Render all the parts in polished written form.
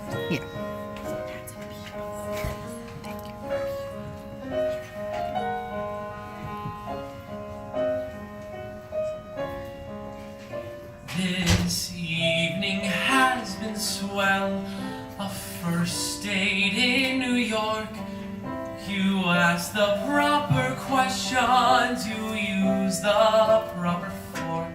Yeah. This evening has been swell, a first date in New York. You asked the proper questions, you used the proper fork.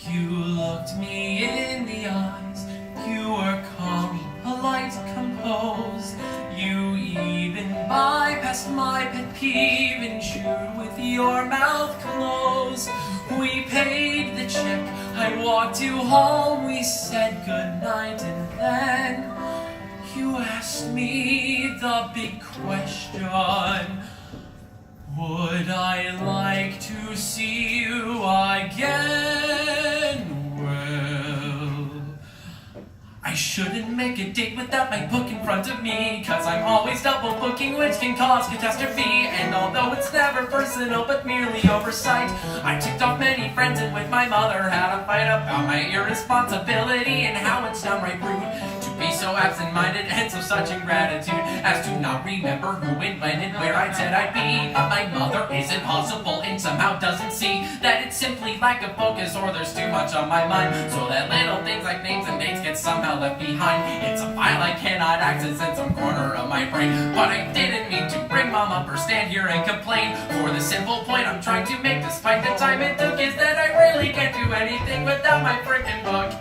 You looked me in the eyes, you were calm, polite, composed. You even bypassed my pet peeve and chewed with your mouth closed. We paid the check, I walked you home, we said goodnight, and then you asked me the big question. Would I like to see you again? Well, I shouldn't make a date without my book in front of me, 'cause I'm always double booking, which can cause catastrophe. And although it's never personal but merely oversight, I ticked off many friends and with my mother had a fight about my irresponsibility and how it's downright rude to be so absent-minded and so such ingratitude as to not remember who and when and where I said I'd be. But my mother is impossible and somehow doesn't see that it's simply lack of focus or there's too much on my mind, so that little things like names and dates get somehow left behind. It's a file I cannot access in some corner of my brain. But I didn't mean to bring mom up or stand here and complain, for the simple point I'm trying to make despite the time it took is that I really can't do anything without my frickin' book.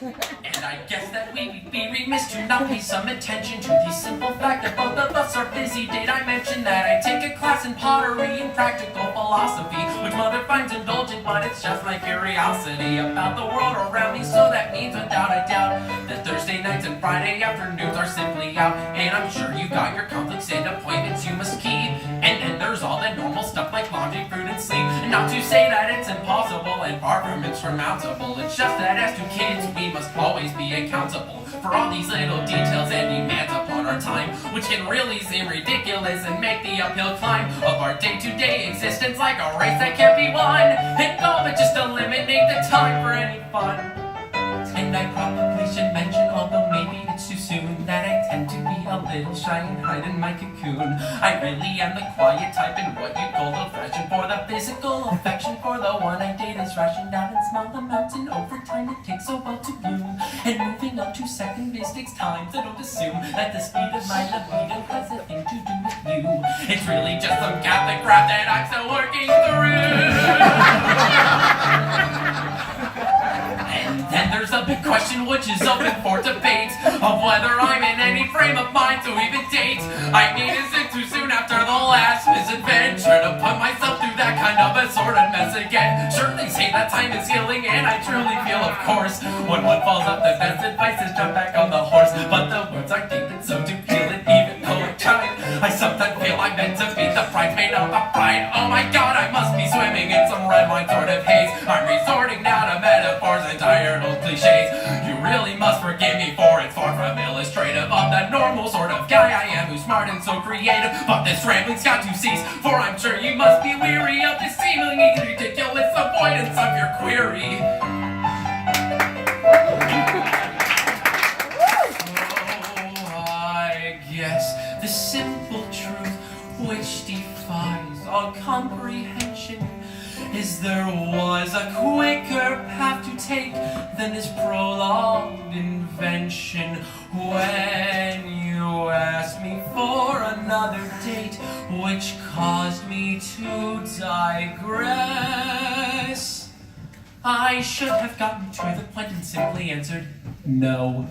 And I guess that we would be remiss to not pay some attention to the simple fact that both of us are busy. Did I mention that I take a class in pottery and practical philosophy, which mother finds indulgent, but it's just my curiosity about the world around me. So that means without a doubt that Thursday nights and Friday afternoons are simply out. And I'm sure you got your conflicts and appointments you must keep. And then there's all the normal stuff like laundry, food, and sleep. And not to say that it's impossible and far from insurmountable, it's just that as two kids we must always be accountable for all these little details and demands upon our time, which can really seem ridiculous and make the uphill climb of our day-to-day existence like a race that can't be won. And all but just eliminate the time for any fun. And I probably should mention, although maybe it's too soon, that I tend to be a little shy and hide in my cocoon. I really am the quiet type and what you call old-fashioned, for the physical affection for the one I date is rationed out in small amounts, and over time it takes a while to bloom. And moving on to second base takes time, so don't assume that the speed of my libido has a thing to do with you. It's really just some Catholic crap that I'm still working through. And then there's a big question which is open for debate, of whether I'm in any frame of mind to even date. I mean, is it too soon after the last misadventure to put myself through that kind of assorted mess again? Sure, they say that time is healing, and I truly feel, of course, when one falls off, the best advice is jump back on the horse. But the words are deep and so to feel it, even though it tried, I sometimes feel I'm meant to be the bridesmaid of a bride. Oh my god, I must be swimming in some red wine sort of haze. I'm resorting now to metaphors and tired old cliches. You really must forgive me, for it's far from illustrative of the normal sort of guy I am, who's smart and so creative. But this rambling's got to cease, for I'm sure you must be weary of this seemingly ridiculous avoidance of your query. Yes, the simple truth which defies all comprehension is there was a quicker path to take than this prolonged invention. When you asked me for another date, which caused me to digress, I should have gotten to the point and simply answered no.